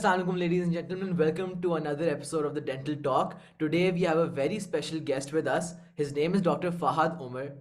Assalamu alaikum, ladies and gentlemen. Welcome to another episode of the Dental Talk. Today we have a very special guest with us. His name is Dr. Fahad Umer.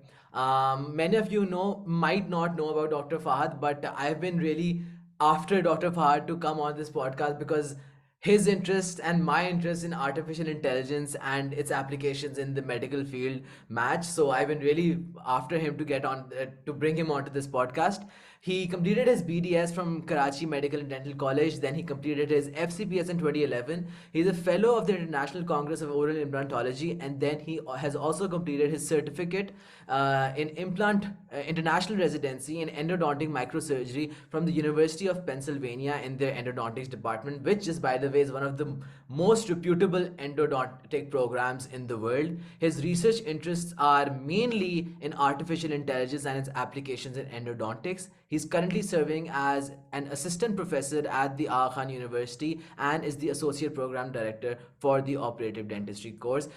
Many of you might not know about Dr. Fahad, but I've been really after Dr. Fahad to come on this podcast because his interest and my interest in artificial intelligence and its applications in the medical field match. So I've been really after him to get on to bring him onto this podcast. He completed his BDS from Karachi Medical Dental College. Then he completed his FCPS in 2011. He's a fellow of the International Congress of Oral Implantology, and then he has also completed his certificate in international residency in endodontic microsurgery from the University of Pennsylvania in their endodontics department, which is, by the way, is one of the most reputable endodontic programs in the world. His research interests are mainly in artificial intelligence and its applications in endodontics. He's currently serving as an assistant professor at the Aga Khan University and is the associate program director for the operative dentistry course.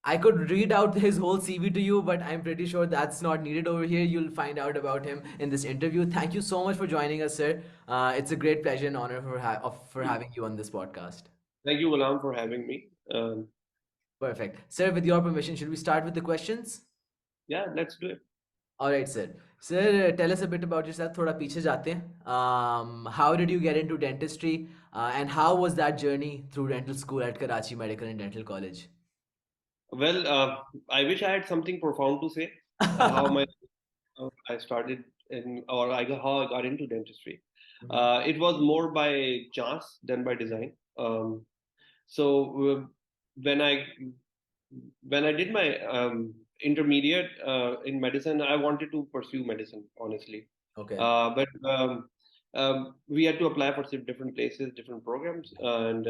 I could read out his whole CV to you, but I'm pretty sure that's not needed over here. You'll find out about him in this interview. Thank you so much for joining us, sir. It's a great pleasure and honor for having you on this podcast. Thank you, Ghulam, for having me. Perfect. Sir, with your permission, should we start with the questions? Yeah, let's do it. All right, sir. Sir, tell us a bit about yourself. थोड़ा पीछे जाते हैं. How did you get into dentistry, and how was that journey through dental school at Karachi Medical and Dental College? Well, I wish I had something profound to say. How my I started how I got into dentistry. Mhm. It was more by chance than by design. So when I did my intermediate in medicine, I wanted to pursue medicine, honestly. Okay. But we had to apply for different places, different programs, and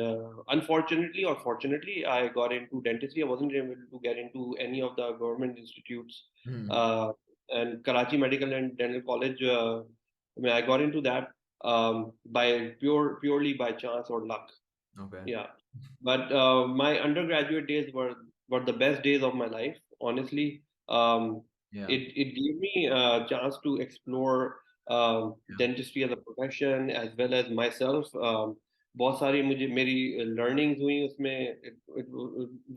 unfortunately or fortunately, I got into dentistry. I wasn't able to get into any of the government institutes, Hmm. uh, and Karachi Medical and Dental College. I got into that by purely by chance or luck. Okay. Yeah, but my undergraduate days were the best days of my life. Honestly, Yeah. it gave me a chance to explore Yeah. dentistry as a profession as well as myself. बहुत सारी मुझे मेरी learnings हुई उसमें. It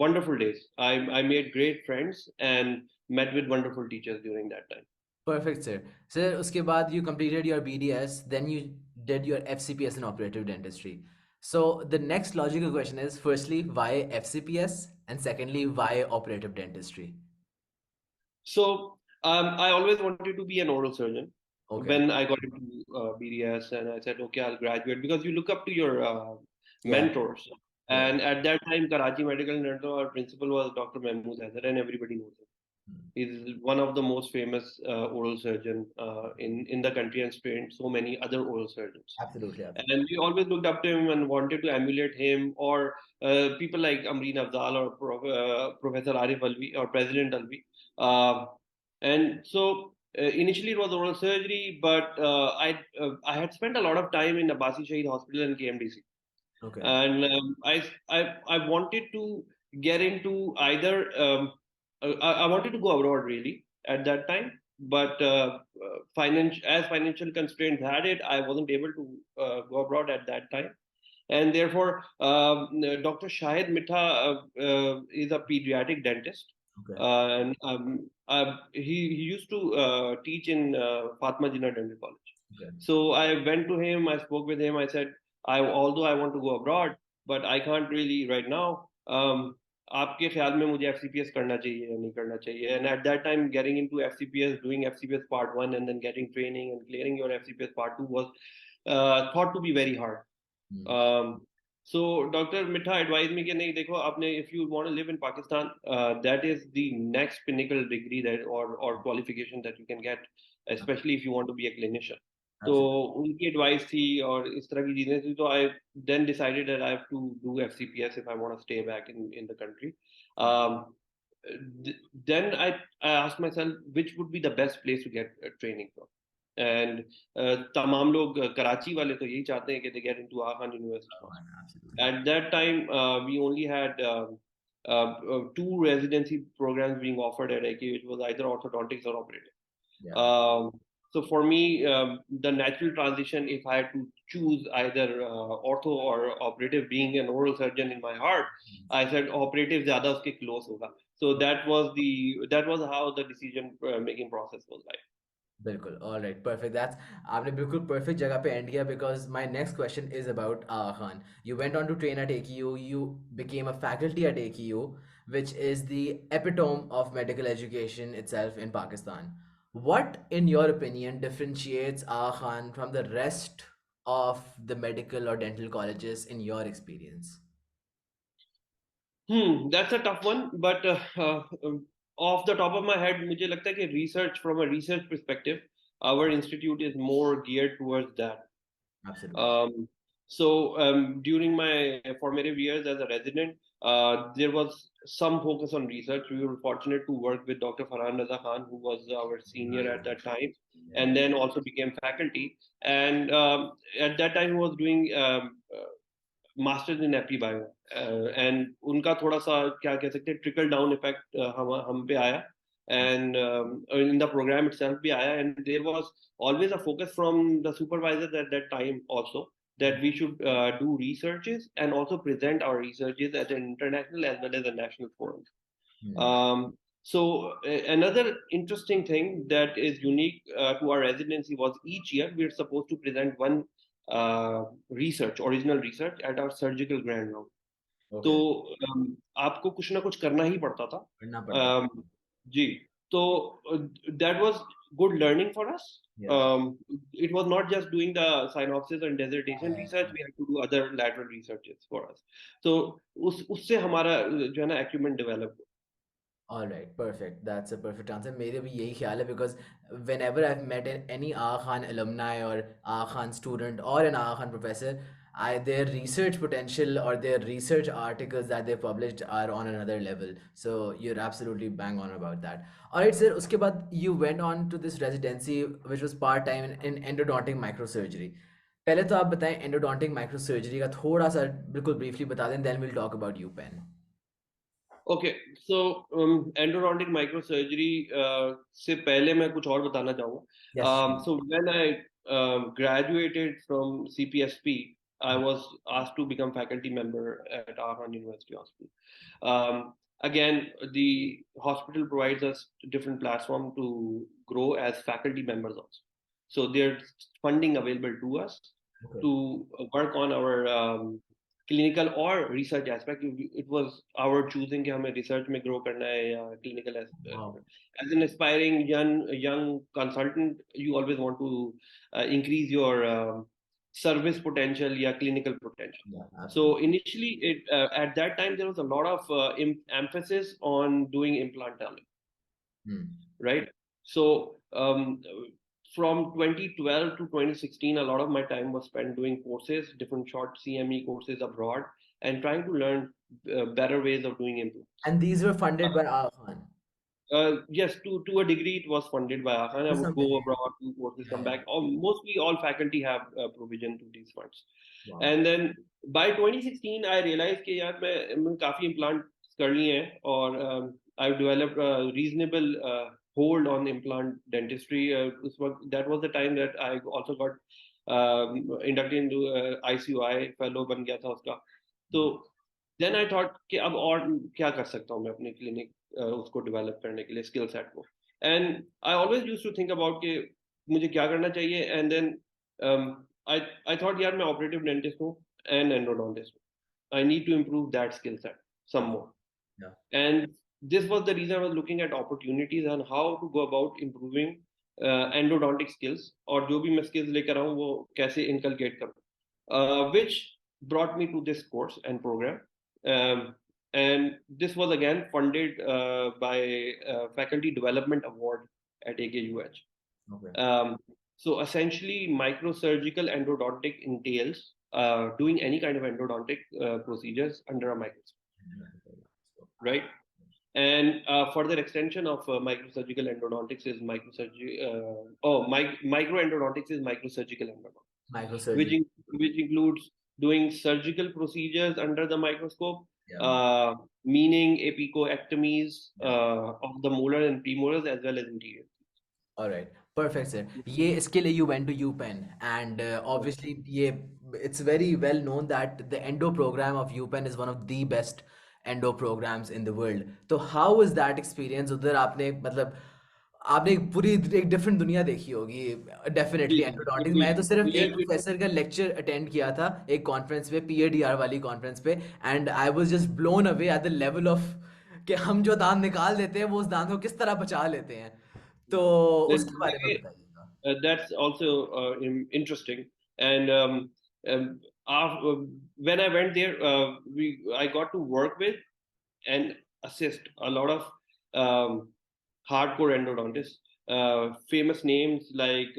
wonderful days. I made great friends and met with wonderful teachers during that time. Perfect, sir. Sir, उसके बाद you completed your BDS, then you did your FCPS in operative dentistry. So the next logical question is, firstly, why FCPS? And secondly, why operative dentistry? So I always wanted to be an oral surgeon. Okay. When I got into BDS, and I said, okay, I'll graduate because you look up to your Yeah. mentors. Yeah. And at that time, Karachi Medical Dental, our principal was Dr. Mahmood Hazar, and everybody knows him. Hmm. He's one of the most famous oral surgeon in the country and trained so many other oral surgeons. Absolutely. Absolutely. And we always looked up to him and wanted to emulate him or people like Amreen Afzal or Professor Arif Alvi or President Alvi. Uh, and so initially it was oral surgery, but I had spent a lot of time in Abbasi Shahid Hospital and KMDC, Okay. and I wanted to get into either I wanted to go abroad really at that time, but financial constraints had it, I wasn't able to go abroad at that time, and therefore Dr. Shahid Mitha is a pediatric dentist, Okay. and he used to teach in Fatma Jinnah Dental College. Okay. So I went to him, I spoke with him, I said, although I want to go abroad, but I can't really right now. आपके ख्याल में मुझे FCPS करना चाहिए या नहीं करना चाहिए? And at that time, getting into FCPS, doing FCPS Part 1 and then getting training and clearing your FCPS Part 2 was thought to be very hard. Hmm. Um, so Dr. Mitha advised me कि नहीं देखो आपने if you want to live in Pakistan, that is the next pinnacle degree that or qualification that you can get, especially if you want to be a clinician. तो Absolutely. उनकी advice थी और इस तरह की चीजें थी, तो I then decided that I have to do FCPS if I want to stay back in the country. um, then I asked myself which would be the best place to get training from, and तमाम लोग कराची वाले तो यही चाहते हैं कि they get into Aga Khan University Oh, Hospital. absolutely. At that time we only had two residency programs being offered at AK, which was either orthodontics or operative. Yeah. um, so for me, the natural transition, if I had to choose either ortho or operative. Being an oral surgeon in my heart, I said operative ज़्यादा उसके close होगा. So that was how the decision making process was like. बिल्कुल all right perfect that's आपने बिल्कुल perfect जगह पे end किया because my next question is about Aga Khan you went on to train at AKU you became a faculty at AKU which is the epitome of medical education itself in Pakistan. What in your opinion differentiates Aga Khan from the rest of the medical or dental colleges in your experience? That's a tough one, but off the top of my head, मुझे लगता है कि research from a research perspective, our institute is more geared towards that. Absolutely. Um, During my formative years as a resident, there was some focus on research. We were fortunate to work with Dr. Farhan Raza Khan, who was our senior at that time, Yeah. and then also became faculty. And at that time, he was doing masters in AP bio and उनका थोड़ा सा क्या कह सकते हैं trickle down effect हम पे आया and in the program itself bhi aaya and there was always a focus from the supervisors at that time also that we should do researches and also present our researches at an international as well as a national forum. Hmm. Another interesting thing that is unique to our residency was each year we're supposed to present one original research at our surgical grand round. तो Okay. आपको कुछ ना कुछ करना ही पड़ता था. पढ़ना पड़ता um, जी. तो that was good learning for us. Yeah. It was not just doing the synopsis and dissertation research, we had to do other lateral researches for us. So उससे हमारा जो है ना acumen develop. All right, perfect. That's a perfect answer. मेरे भी यही ख्याल है because whenever I've met any Aga Khan alumni or Aga Khan student or an Aga Khan professor, their research potential or their research articles that they published are on another level. So you're absolutely bang on about that. All right, sir. उसके बाद you went on to this residency which was part time in endodontic microsurgery. पहले तो आप बताएं endodontic microsurgery का थोड़ा सा बिल्कुल briefly बता दें, then we'll talk about UPenn. Okay, so endodontic microsurgery से पहले मैं कुछ और बताना चाहूँगा. Yes. So when I graduated from CPSP, I was asked to become faculty member at Aga Khan University Hospital. Again, the hospital provides us different platform to grow as faculty members also. So there's funding available to us Okay. to work on our clinical or research aspect. It was our choosing कि हमें research में grow करना है या clinical aspect. Wow. As an aspiring young consultant, you always want to increase your service potential या clinical potential. Yeah, So absolutely. initially, at that time there was a lot of emphasis on doing implantal, Hmm. right? So from 2012 to 2016, a lot of my time was spent doing courses, different short CME courses abroad, and trying to learn better ways of doing implants. And these were funded by Aga Khan. Yes, to a degree, it was funded by Aga Khan. I For would some go degree. abroad, do courses, come Yeah. back. Mostly all faculty have provision to these funds. Wow. And then by 2016, I realized कि यार मैं काफी implant कर लिए हैं और I've developed a reasonable hold on implant dentistry. That was the time that I also got inducted into ICUI fellow बन गया था उसका. तो then I thought कि अब और क्या कर सकता हूँ मैं अपने clinic उसको develop करने के लिए skill set को. And I always used to think about कि मुझे क्या करना चाहिए. And then I thought यार मैं operative dentist हूँ and endodontist हूँ. I need to improve that skill set some more. Yeah. And this was the reason I was looking at opportunities and how to go about improving endodontic skills और जो भी मैं skills लेकर आऊँ वो कैसे inculcate करूँ. Which brought me to this course and program. And this was again funded by Faculty Development Award at AKUH. Okay. So essentially, microsurgical endodontic entails doing any kind of endodontic procedures under a microscope, right? And further extension of microsurgical endodontics is microendodontics is microsurgical endodontics, Microsurgery. which includes doing surgical procedures under the microscope, Yeah. meaning apicoectomies Yeah. of the molar and premolars as well as interior. Alright, perfect, sir. ये इसके लिए you went to UPenn, and obviously ये it's very well known that the Endo program of UPenn is one of the best Endo programs in the world. तो how was that experience? उधर आपने मतलब आपने एक पूरी एक डिफरेंट दुनिया देखी होगी जी डेफिनेटली जी एंडोडोंटिक्स। बिल्कुल मैं तो सिर्फ ये एक प्रोफेसर का लेक्चर अटेंड किया था एक कॉन्फ्रेंस पे, PADR वाली कॉन्फ्रेंस पे, and I was just blown away at the level of कि हम जो दांत निकाल देते हैं वो उस दांत को किस तरह बचा लेते हैं। तो उसके बारे में देखिए बताइएगा। that's also interesting. And after, when I went there, I got to work with and assist a lot of um, hardcore endodontists, famous names like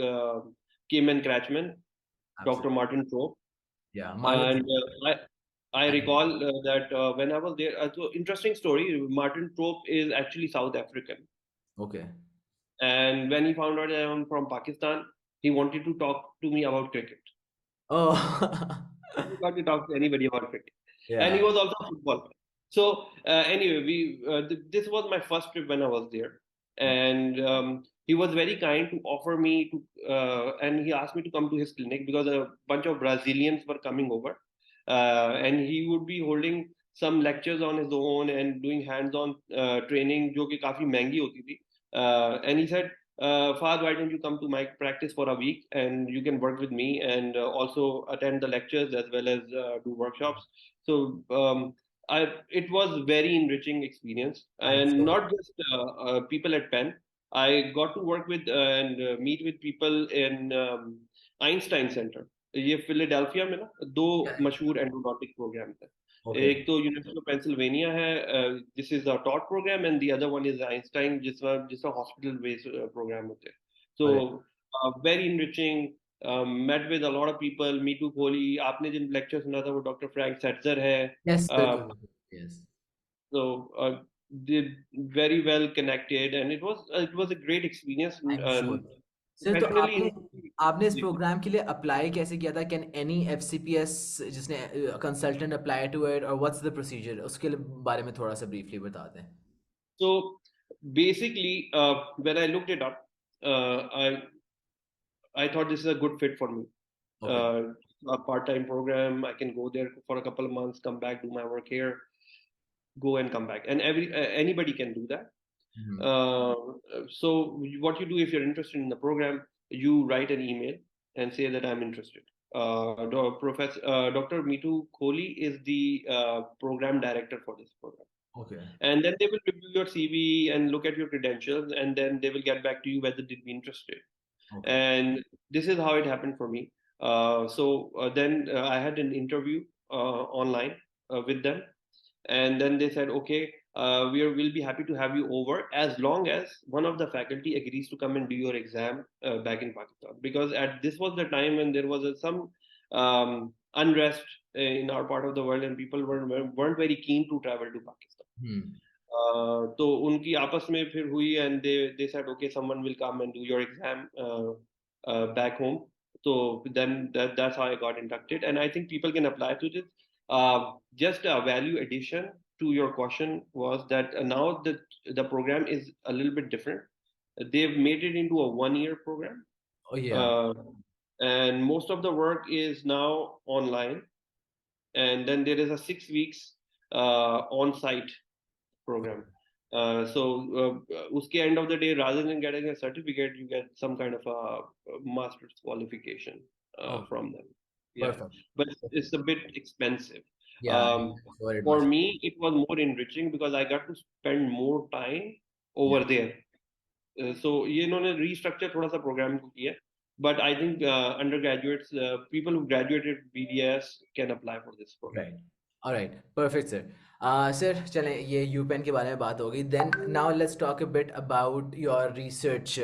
Cayman Kratchman, Dr. Absolutely. Martin Trope, Yeah, Martin. and I And recall that when I was there, so interesting story. Martin Trope is actually South African, okay. and when he found out that I'm from Pakistan, he wanted to talk to me about cricket. Oh. He got to talk to anybody about cricket, and he Yeah. was also a football player. So anyway, this was my first trip when I was there, Okay. and he was very kind to offer me to, and he asked me to come to his clinic because a bunch of Brazilians were coming over, and he would be holding some lectures on his own and doing hands-on training, जो कि काफी महंगी होती थी. And he said, Fahad, why don't you come to my practice for a week and you can work with me and also attend the lectures as well as do workshops. So it was very enriching experience, I'm and sure. not just people at Penn. I got to work with and meet with people in Einstein Center. ये Philadelphia में ना दो Yeah. मशहूर endodontic programme है. Okay. एक तो university of Pennsylvania है, this is the taught program, and the other one is Einstein जिसका हॉस्पिटल बेस्ड प्रोग्राम होते हैं. So All right. Very enriching. met with a lot of people. Meetu Kohli, आपने जिन lecture सुना था वो डॉक्टर फ्रैंक सेट्जर है. Yes, uh, बिल्कुल। Yes. so did very well connected, and it was a great experience I'm sure. Sir तो professionally. आपने आपने इस प्रोग्राम के लिए अप्लाई कैसे किया था? कैन एनी FCPS जिसने कंसल्टेंट अप्लाई टू इट, और व्हाट्स द प्रोसीजर, उसके बारे में थोड़ा सा ब्रीफली बताते हैं। So basically, when I looked it up, I thought this is a good fit for me. Okay. Uh, a part-time program, I can go there for a couple of months, come back, do my work here, go and come back, and anybody can do that. Uh, so what you do if you're interested in the program, you write an email and say that I'm interested. Dr. Mitu Kohli is the program director for this program. Okay. And then they will review your CV and look at your credentials, and then they will get back to you whether they'd be interested. Okay. And this is how it happened for me. Then I had an interview online with them, and then they said, okay, we'll be happy to have you over as long as one of the faculty agrees to come and do your exam back in Pakistan, because at this was the time when there was some unrest in our part of the world, and people weren't very keen to travel to Pakistan. तो उनकी आपस में फिर हुई, and they said okay, someone will come and do your exam back home. So then that's how I got inducted, and I think people can apply to this. Just a value addition to your question was that now the program is a little bit different. They've made it into a 1 year program, ओ या। uh, and most of the work is now online, and then there is a 6 weeks on-site program. Uske end of the day, rather than getting a certificate, you get some kind of a master's qualification okay. from them. Yeah, perfect. but it's a bit expensive. या, Um, sure it for must. me, it was more enriching because I got to spend more time या। over there. So ये इन्होंने restructure थोड़ा सा program को किया, but I think undergraduates, people who graduated BDS can apply for this program. Right. Alright, perfect sir. Sir चलें, ये UPenn के बारे में बात हो गई, then now let's talk a bit about your research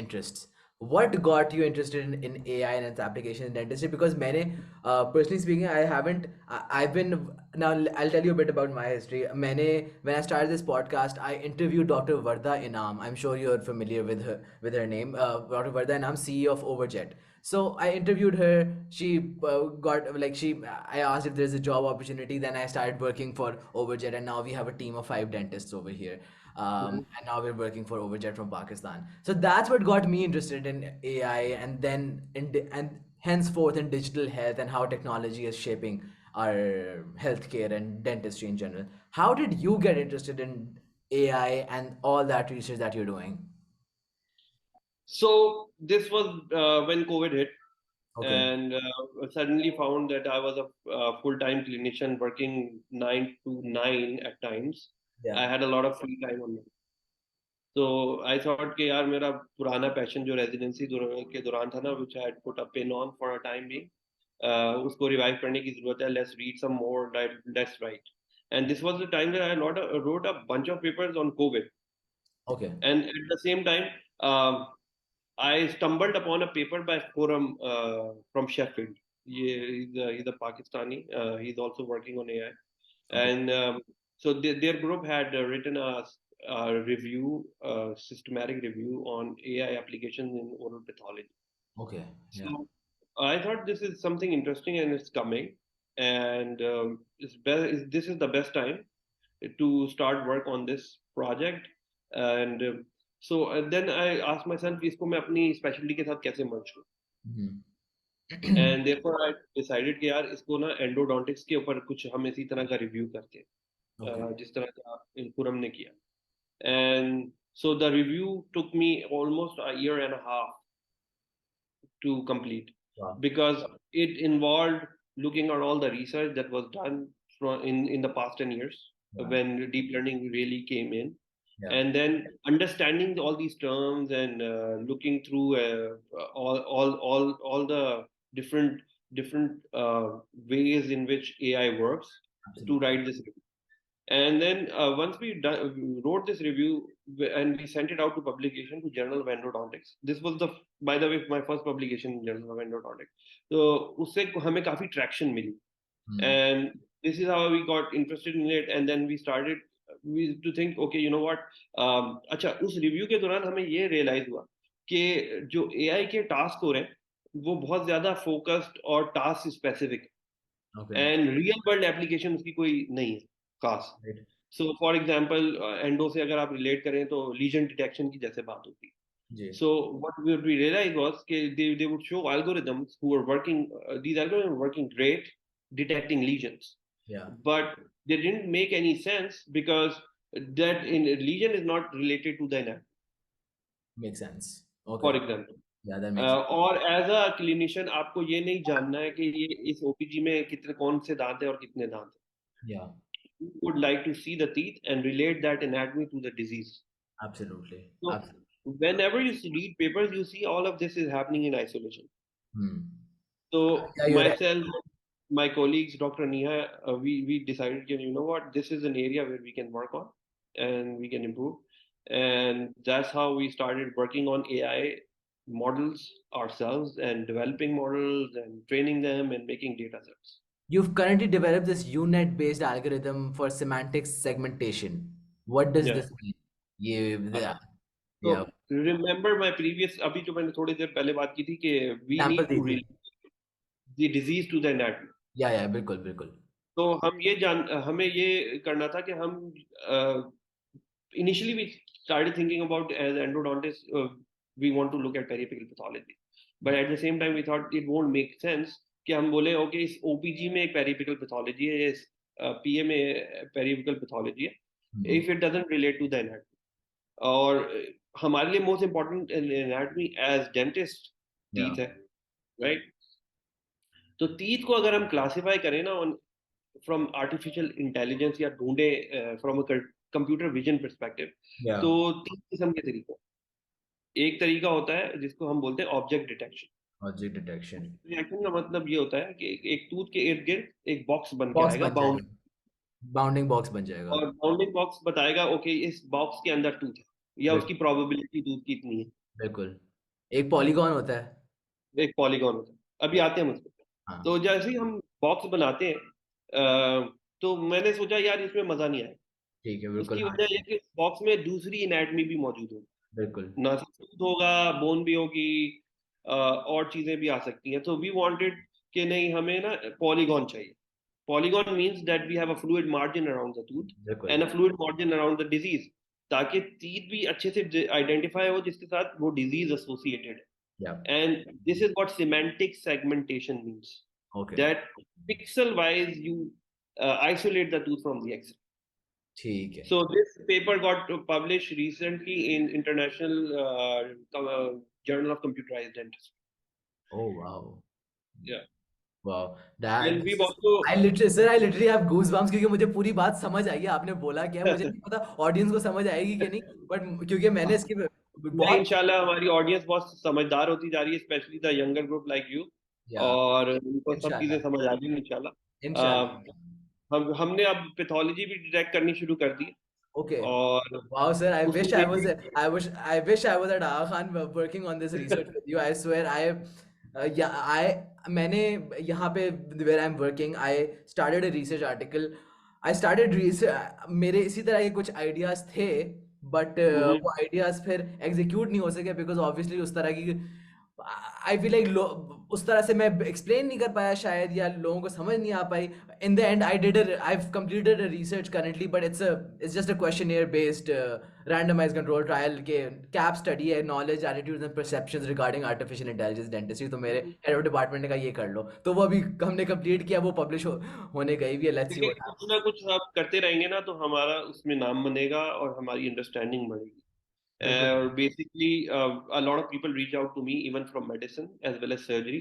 interests. What got you interested in AI and its application in dentistry? Because मैंने personally speaking, I haven't I've been, now I'll tell you a bit about my history. मैंने, when I started this podcast, I interviewed Dr. Varda Inam. I'm sure you're familiar with her name. Dr. Varda Inam, CEO of Overjet. So I interviewed her. She got like she. I asked if there's a job opportunity. Then I started working for Overjet, and now we have a team of 5 dentists over here. And now we're working for Overjet from Pakistan. So that's what got me interested in AI, and then and henceforth in digital health and how technology is shaping our healthcare and dentistry in general. How did you get interested in AI and all that research that you're doing? So this was when COVID hit, Okay. and suddenly found that I was a full-time clinician working 9 to 9 at times. Yeah. I had a lot of free time on me. So I thought कि यार मेरा पुराना passion जो residency के दौरान था ना, which I had put a pin on for a time being, उसको रिवाइव करने की जरूरत है. Let's read some more, let's write. And this was the time that I wrote a bunch of papers on COVID. Okay. And at the same time, I stumbled upon a paper by Forum from Sheffield. He's a Pakistani. He's also working on AI. Okay. And so their group had written a review, systematic review on AI applications in oral pathology. Okay. Yeah. So I thought this is something interesting and it's coming. And this is the best time to start work on this project. And then I asked myself कि इसको मैं अपनी specialty के साथ कैसे merge करूँ. Mhm. And therefore I decided कि यार इसको ना endodontics के ऊपर कुछ हम इसी तरह का review करते हैं, Okay. जिस तरह का खुरम ने किया. And so the review took me almost a year and a half to complete, Wow. because it involved looking at all the research that was done in the past 10 years Yeah. when deep learning really came in, Yeah. and then understanding all these terms and looking through all the different ways in which AI works to Absolutely. write this review. And then once we wrote this review and we sent it out to publication to Journal of Endodontics. This was by the way, my first publication in Journal of Endodontics. So उससे हमें काफी traction milli. Hmm. And this is how we got interested in it. And then we started to think, okay, you know what? अच्छा, उस review के दौरान हमें ये realize हुआ कि जो AI के task हो रहे हैं वो बहुत ज्यादा focused और task specific, Okay. And real world application उसकी कोई नहीं है खास. Right. So for example endo से अगर आप रिलेट करें तो लीजन डिटेक्शन की जैसे बात होती है. Ji. So what we realized was they would show algorithms who were working, these algorithms were working great detecting lesions, Yeah. but they didn't make any sense because that in lesion is not related to the anatomy, Makes sense. for Okay. example. Yeah, that makes sense. और as a clinician आपको ये नहीं जानना है कि ये इस OPG में कितने कौन से दांत है और कितने दांत है. Yeah. You would like to see the teeth and relate that anatomy to the disease. Absolutely. So Absolutely. whenever you read papers, you see all of this is happening in isolation. Hmm. So Yeah, you're right. myself, my colleagues, Dr. Neha, we decided, you know what, this is an area where we can work on and we can improve. And that's how we started working on AI models ourselves and developing models and training them and making data sets. You've currently developed this UNet-based algorithm for semantic segmentation. What does Yeah. this mean? Yeah. तो Yeah. Remember my previous, अभी जो मैंने थोड़ी देर पहले बात की थी कि वी Sample नीड टू दीजिए. Relate the disease to the anatomy. Yeah, yeah, बिल्कुल, बिल्कुल. तो हमें ये करना था कि हम initially we started thinking about as endodontists, we want to look at periapical pathology, but at the same time we thought it won't make sense कि हम बोले ओके इस ओपीजी में एक पेरिपिकल पैथोलॉजी है, इस पीए में पेरिपिकल पैथोलॉजी है, Hmm. If it doesn't relate to the anatomy. और हमारे लिए most important anatomy as dentist Yeah. Teeth है, राइट. तो टीथ को अगर हम क्लासिफाई करें ना फ्रॉम आर्टिफिशियल इंटेलिजेंस या ढूंढे from computer vision perspective, Yeah. तो 3 किस्म के तरीके. एक तरीका होता है जिसको हम बोलते हैं object detection. Object detection. Detection का मतलब ये होता है कि एक टूथ के इर्द गिर्द एक बॉक्स बन के बॉक्स आएगा बन बाउंड, जाएगा. बाउंडिंग बॉक्स बन जाएगा. और बाउंडिंग बॉक्स बताएगा ओके इस बॉक्स के अंदर टूथ है या बिल्कुल. उसकी प्रोबेबिलिटी टूथ की इतनी है. बिल्कुल. एक पॉलीगॉन होता है. एक पॉलीगॉन होता है. अभी आते हैं मुझ पे. हाँ. तो जैसे ही हम बॉक्स बनाते हैं, तो मैंने सोचा यार इसमें मजा नहीं आया. ठीक है, बिल्कुल. उसकी हाँ. वजह ये कि बॉक्स में दूसरी एनाटमी भी मौजूद होगी. बिल्कुल. ना सिर्फ टूथ होगा, बोन भी होगी, और चीजें भी आ सकती हैं. तो वी वांटेड कि नहीं, हमें ना पॉलीगॉन चाहिए. Polygon means that we have a fluid margin around the tooth बिल्कुल. And a fluid margin around the disease. ताकि teeth भी अच्छे से आइडेंटिफाई हो जिसके साथ वो डिजीज एसोसिएटेड Yeah. है. And this is what semantic segmentation means. Okay. That pixel wise you isolate the tooth from the X-ray. ठीक है. So this paper got published recently in International Journal of Computerized Dentistry. Oh wow. Yeah. Wow. That And this we've is also I literally have goosebumps क्योंकि मुझे पूरी बात समझ आई है आपने बोला क्या है मुझे नहीं पता ऑडियंस को समझ आएगी कि नहीं बट क्योंकि मैंने इसके नहीं, बहुत इंशाल्लाह हमारी ऑडियंस बहुत समझदार होती जा रही है, specially the younger group like you. या और उनको सब चीजें इंशाल्लाह समझ आ जाएंगी इंशाल्लाह. इंशाल्लाह हमने अब पैथोलॉजी भी डिटेक्ट करनी शुरू कर दी. Okay. और Wow, sir. उसमें भी I wish I was at Aga Khan working on this research with you. I swear yeah, मैंने यहाँ पे where I'm working, I started a research article. I started research, मेरे इसी तरह के कुछ ideas थे, but वो ideas फिर execute नहीं हो सके because obviously उस तरह की आई फील लाइक उस तरह से मैं एक्सप्लेन नहीं कर पाया शायद या लोगों को समझ नहीं आ पाई in the end I've completed a research currently but it's just a questionnaire based randomized control trial के कैप स्टडी है knowledge attitudes and perceptions regarding artificial intelligence dentistry तो मेरे हेड ऑफ डिपार्टमेंट ने कहा ये कर लो तो वो अभी हमने कंप्लीट किया वो पब्लिश होने गई भी है लेट्स सी देखिए, व्हाट कुछ ना कुछ आप करते रहेंगे ना तो हमारा उसमें नाम बनेगा और हमारी अंडरस्टैंडिंग बढ़ेगी. बिल्कुल Basically, a lot of people reach out to me, even from medicine as well as surgery,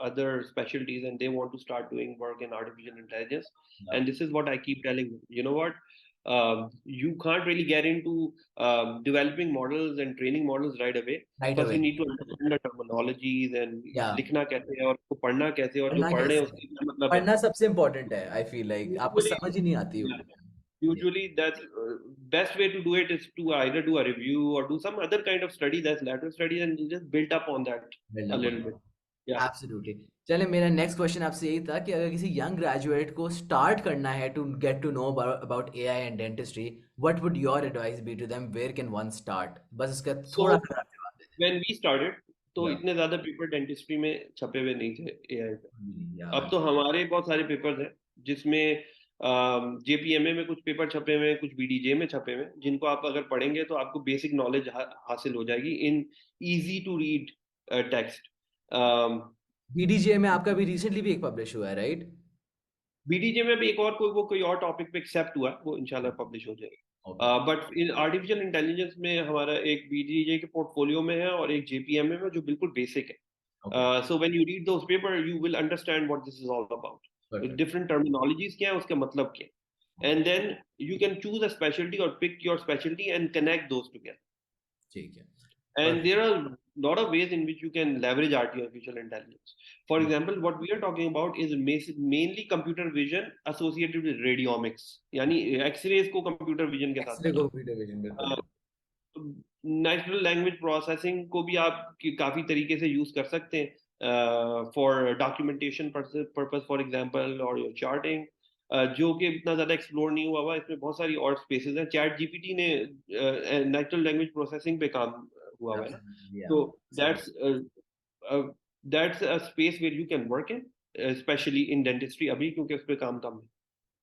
other specialties, and they want to start doing work in artificial intelligence. And this is what I keep telling them. You know what? You can't really get into developing models and training models right away. Right First, away you need to understand the terminologies and या लिखना कैसे है और उसको पढ़ना कैसे है और जो पढ़ना पढ़ रहे हैं कैसे है उसका क्या मतलब है. पढ़ना सबसे इम्पोर्टेंट है आई फील लाइक आपको Usually, समझ ही नहीं आती yeah, Yeah, usually that's best way to do it is to either do a review or do some other kind of study that's lateral study and just build up on that build a up on little bit. Yeah. Absolutely चले मेरा next question आपसे यही था कि अगर किसी young graduate को start करना है to get to know about AI and dentistry what would your advice be to them where can one start बस इसका थोड़ा So सा जवाब दे when we started तो दें इतने ज्यादा पेपर डेंटिस्ट्री में छपे हुए नहीं थे एआई पे. या अब तो हमारे बहुत सारे पेपर्स हैं जिसमें जेपीएमए में कुछ पेपर छपे हुए हैं, कुछ बीडीजे में छपे हुए हैं, जिनको आप अगर पढ़ेंगे तो आपको बेसिक नॉलेज हासिल हो जाएगी in easy to read text. BDJ में आपका भी रिसेंटली भी एक पब्लिश हुआ है राइट बीडीजे में भी एक और कोई और टॉपिक पे एक्सेप्ट हुआ है, वो इंशाल्लाह पब्लिश हो ओके जाएगा. बट इन आर्टिफिशियल इंटेलिजेंस में हमारा एक बीडीजे के पोर्टफोलियो में है और एक जेपीएमए में जो बिल्कुल बेसिक है. Okay so when you read those paper you will understand what this is all about, perfect different terminologies क्या है, उसका मतलब क्या है. And then you can choose a speciality और pick your speciality and connect those together. ठीक है And perfect there are a lot of ways in which you can leverage artificial intelligence. For example, what we are talking about is mainly computer vision associated with radiomics. यानी X-rays को computer vision के साथ x ray को computer vision बिल्कुल जोड़ना. Natural language processing को भी आप काफी तरीके से यूज कर सकते हैं for documentation purpose for example और योर चार्टिंग, जो कि इतना ज्यादा एक्सप्लोर नहीं हुआ इसमें बहुत सारी और स्पेसेस हैं. चैट जीपीटी ने नेचुरल लैंग्वेज प्रोसेसिंग पे काम हुआ है ना. एब्सोल्युटली या तो that's a space where you can work in, specially in dentistry अभी, क्योंकि उस पर काम कम है.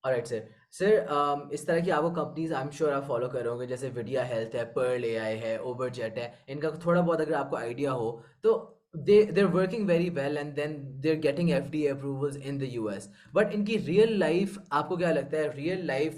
ऑलराइट सर सर इस तरह की आपको कंपनीज आई एम श्योर आप फॉलो कर होंगे जैसे विडिया हेल्थ है पर्ल एआई है ओवरजेट है इनका थोड़ा बहुत अगर आपको आइडिया हो तो they're working very well and then they're getting FDA approvals in the US but इनकी रियल लाइफ आपको क्या लगता है real life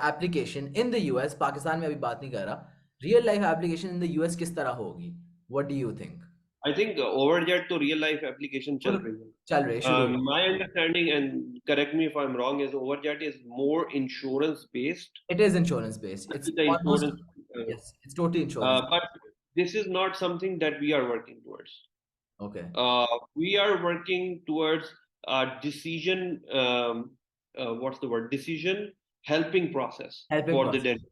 application in the US Pakistan में अभी बात नहीं कर रहा real life application in the US किस तरह होगी what do you think I think overjet तो रियल लाइफ एप्लीकेशन चल रही है. चल रहे शुरू My understanding, and correct me if I'm wrong, is Overjet is more insurance based. it is insurance based it's The almost insurance, yes it's totally insurance but this is not something that we are working towards. okay We are working towards a decision. What's the word? Decision helping process helping for the process dentist.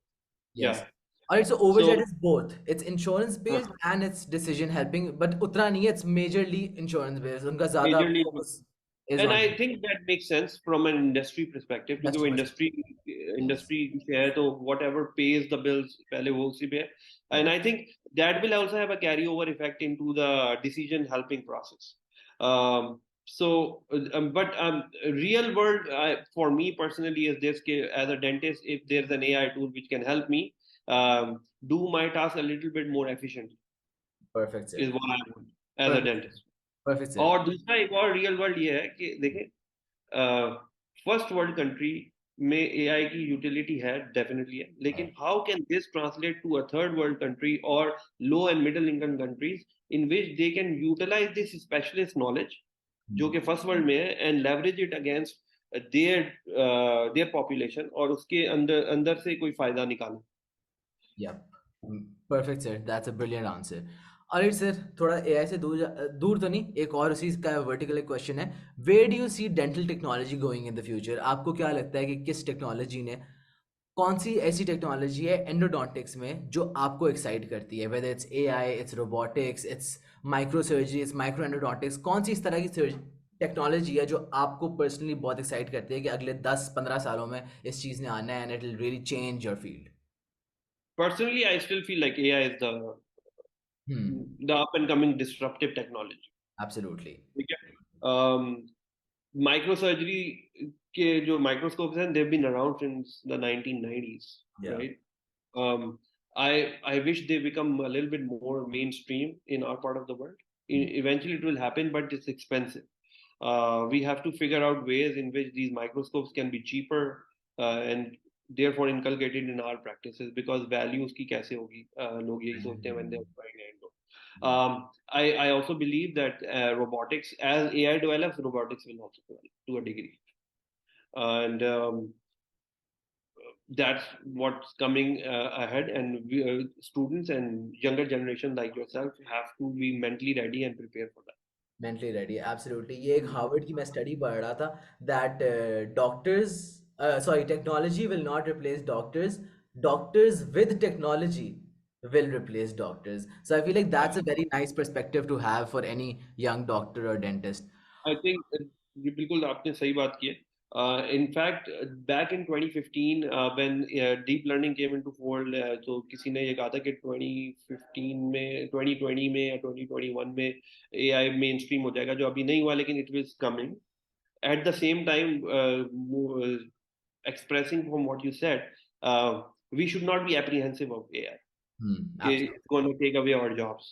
yes Yeah. all right so So overjet is both it's insurance based and it's decision helping but उतना नहीं है it's majorly insurance based उनका ज़्यादा majorly. focus is And on I think that makes sense from an industry perspective, क्योंकि वो industry perspective yes industry से है तो whatever pays the bills पहले वो उसी पे है. yeah And I think that will also have a carryover effect into the decision helping process. But real world for me personally is this: as a dentist, if there's an AI tool which can help me, do my task a little bit more efficiently Perfect, is sir. what I want as a Perfect, sir. dentist. Perfect, sir. और दूसरा एक और real world ये है कि देखें, first world country में AI की यूटिलिटी है, डेफिनेटली है, Yeah. लेकिन how can this translate to a third world country और low and middle income countries in which they can utilize this specialist knowledge जो Hmm. कि फर्स्ट वर्ल्ड में है and leverage it against their their population और उसके अंदर अंदर से कोई फायदा निकालें. Yep. Perfect, sir. That's a brilliant answer. Alright, sir. थोड़ा AI से दूर तो नहीं, एक और उसी का वर्टिकल क्वेश्चन है. Where do you see dental technology going in the future? आपको क्या लगता है कि किस टेक्नोलॉजी ने कौन सी ऐसी टेक्नोलॉजी है एंडोडोंटिक्स में जो आपको एक्साइट करती है, whether it's AI, it's robotics, it's micro surgery, it's micro endodontics, कौन सी इस तरह की टेक्नोलॉजी है जो आपको पर्सनली बहुत एक्साइट करती है कि अगले 10-15 सालों में इस चीज़ ने आना है and it will really change your field? Personally, I still feel like AI is hmm. the up and coming disruptive technology. Absolutely. ठीक है. Microsurgery के जो microscopes हैं, they've been around since the 1990s, या. right? Um, I wish they become a little bit more mainstream in our part of the world. Eventually, it will happen, but it's expensive. We have to figure out ways in which these microscopes can be cheaper and therefore inculcated in our practices because value उसकी कैसे होगी, लोग यही सोचते हैं when they're trying endo. I also believe that robotics, as AI develops, robotics will also develop to a degree. And that's what's coming ahead. And students and younger generation like yourself have to be mentally ready and prepare for that. Mentally ready, absolutely. ये एक Harvard की मैं study पढ़ रहा था that doctors, sorry, technology will not replace doctors, doctors with technology will replace doctors. So I feel like that's a very nice perspective to have for any young doctor or dentist. I think ये बिल्कुल आपने सही बात की है. In fact, back in 2015, when deep learning came into fold, तो किसी ने ये कहा था कि 2015 में, 2020 में या 2021 में AI मेन स्ट्रीम हो जाएगा, जो अभी नहीं हुआ लेकिन it is coming. At the same time, expressing from what you said, we should not be apprehensive of AI. कि Absolutely. it's going to take away our jobs.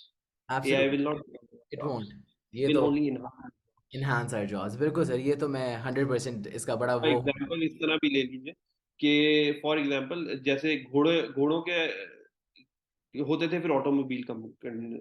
AI Absolutely. will not take away It our jobs. won't. ये Will तो only enhance. enhance our jobs. बिल्कुल sir, ये तो मैं 100% इसका बड़ा वो हूँ. एग्जाम्पल इस तरह भी ले लीजिए कि फॉर एग्जाम्पल जैसे घोड़ों के होते थे, फिर ऑटोमोबाइल कम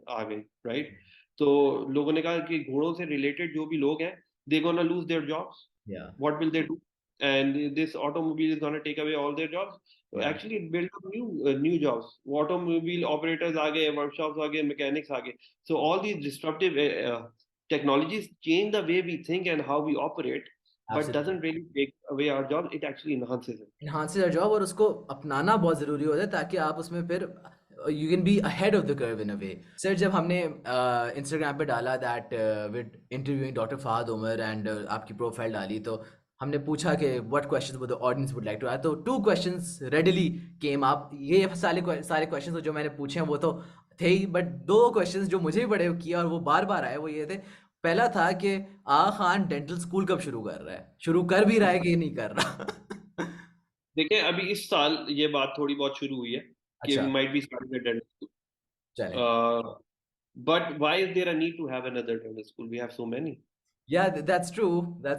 आ गई, राइट? तो लोगों ने कहा कि घोड़ों से रिलेटेड जो भी लोग हैं, they gonna lose their jobs. Yeah. What will they do? And this automobile is gonna take away all their jobs. Yeah. Actually it build up new jobs. Automobile operators आ गए, वर्कशॉप्स आ गए, mechanics आ गए. So all these disruptive technologies change the way we think and how we operate, but Absolutely. doesn't really take away our job. It actually enhances it. enhances your job और उसको अपनाना बहुत ज़रूरी होता है ताकि आप उसमें फिर you can be ahead of the curve in a way. Sir, जब हमने इंस्टाग्राम पे डाला that with interviewing doctor Fahad Umar and आपकी प्रोफाइल डाली, तो हमने पूछा कि what questions would the audience would like to ask, तो 2 क्वेश्चंस रेडिली केम अप. ये सारे क्वेश्चंस जो मैंने पूछे हैं वो तो थे ही, बट 2 क्वेश्चंस जो मुझे भी बड़े किए और वो बार बार आए वो ये थे. पहला था कि आगा खान डेंटल स्कूल कब शुरू कर रहा है, शुरू कर भी रहा है कि नहीं कर रहा. देखिए, अभी इस साल ये बात थोड़ी बहुत शुरू हुई है कि अच्छा. might be starting a dental school. चले. Uh, but why is there a need to have another dental school? We have so many. Yeah, that's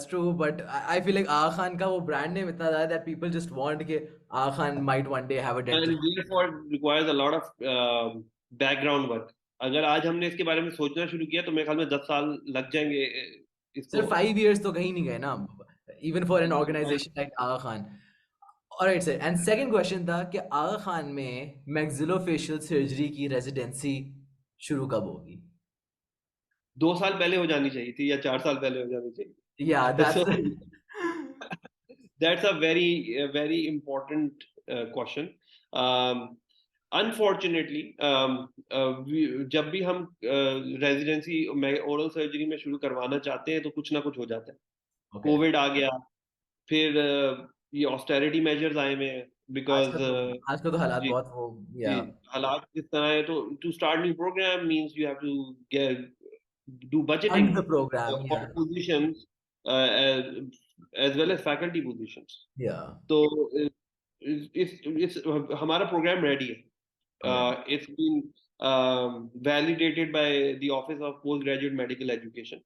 true, but I feel like Aga Khan का वो ब्रांड नेम इतना ज़्यादा that people just want कि Aga Khan might one day have a dental. And therefore it requires a lot of background work. अगर आज हमने इसके बारे में सोचना शुरू किया तो मेरे ख्याल में 10 साल लग जाएंगे सर इसको. 5 इयर्स तो कहीं नहीं गए ना, even for an And organisation like Aga Khan. Alright sir, and second question था कि आगा खान में मैक्सिलोफेशियल सर्जरी की रेजिडेंसी शुरू कब होगी? 2 साल पहले हो जानी चाहिए थी या 4 साल पहले हो जानी चाहिए. या that's So that's a very important question. Um, Unfortunately, जब भी हम रेजिडेंसी में ओरल सर्जरी में शुरू करवाना चाहते हैं तो कुछ ना कुछ हो जाता है. ओके. कोविड आ गया, फिर ये ऑस्टेरिटी मेजर्स आए हुए हैं बिकॉज आजकल तो हालात जी बहुत वो. जी या. हालात इस तरह है. तो to start new program means you have to get do budgeting fund the program. for या. positions as well as faculty positions. या. तो it's हमारा program ready है. All right. It's been validated by the Office of Postgraduate Medical Education.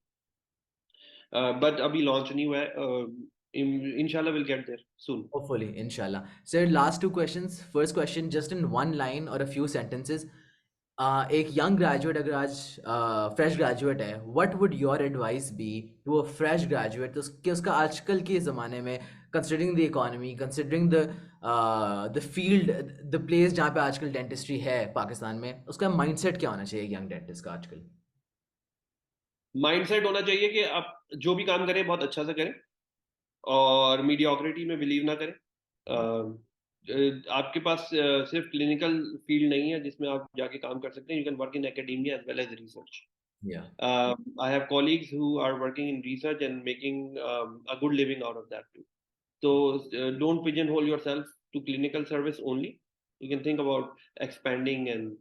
But अभी launch नहीं हुआ है. Inshallah we'll get there soon. Hopefully, inshallah. Sir, last two questions. First question, just in one line or a few sentences. एक young graduate अगर आज fresh graduate है, what would your advice be to a fresh graduate तो कि उसका आजकल के ज़माने में considering the economy, considering the field, the place जहाँ पे आजकल dentistry है पाकिस्तान में, उसका mindset क्या होना चाहिए young dentist का आजकल? Mindset होना चाहिए कि आप जो भी काम करें बहुत अच्छा से करें और मीडियोक्रिटी में बिलीव ना करें. आपके पास सिर्फ क्लिनिकल फील्ड नहीं है जिसमें आप जाके काम कर सकते हैं. You can work in academia as well as research. Yeah. I have colleagues who are working in research and making a good living out of that too. So don't pigeonhole yourself to clinical service only. You can think about expanding and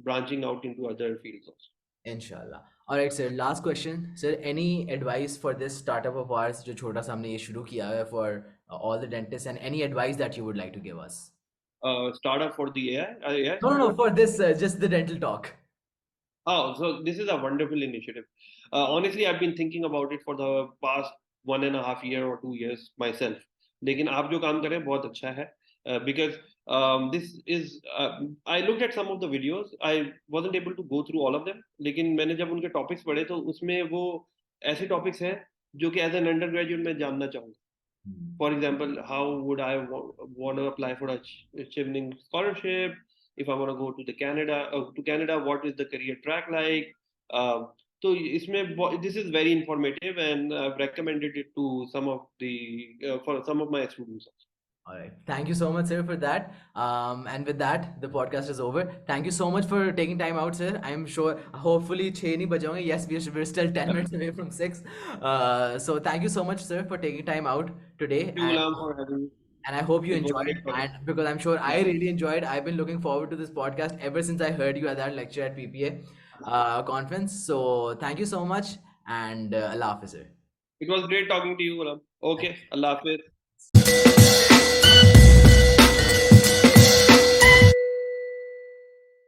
branching out into other fields also. Inshallah. All right, sir. Last question, sir. Any advice for this startup of ours, जो छोटा सा हमने ये शुरू किया है for all the dentists, and any advice that you would like to give us? Startup for the AI No, no, no. startup. For this, just the dental talk. Oh, so this is a wonderful initiative. Honestly, I've been thinking about it for the past 1.5 year or 2 years myself. लेकिन आप जो काम कर रहे हैं बहुत अच्छा है. Because this is I looked at some of the videos. I wasn't able to go through all of them. लेकिन मैंने जब उनके topics पढ़े तो उसमें वो ऐसे topics हैं जो कि as an undergraduate मैं जानना चाहूँगा. For example, how would I want to apply for a Chevening scholarship? If I want to go to the Canada, what is the career track like? So this is very informative, and I've recommended it to some of the for some of my students also. All right. Thank you so much, sir, for that. And with that, the podcast is over. Thank you so much for taking time out, sir. I'm sure, hopefully, 6 nahi baje honge. Yes, we're still 10 minutes away from 6. So thank you so much, sir, for taking time out today. Thank you, Ghulam, for having me. And I hope you It was enjoyed. great talking. And because I'm sure I Yeah. really enjoyed, I've been looking forward to this podcast ever since I heard you at that lecture at PPA conference. So thank you so much. And Allah Hafiz, sir. It was great talking to you, Ghulam. Okay, Thank Allah Hafiz. you.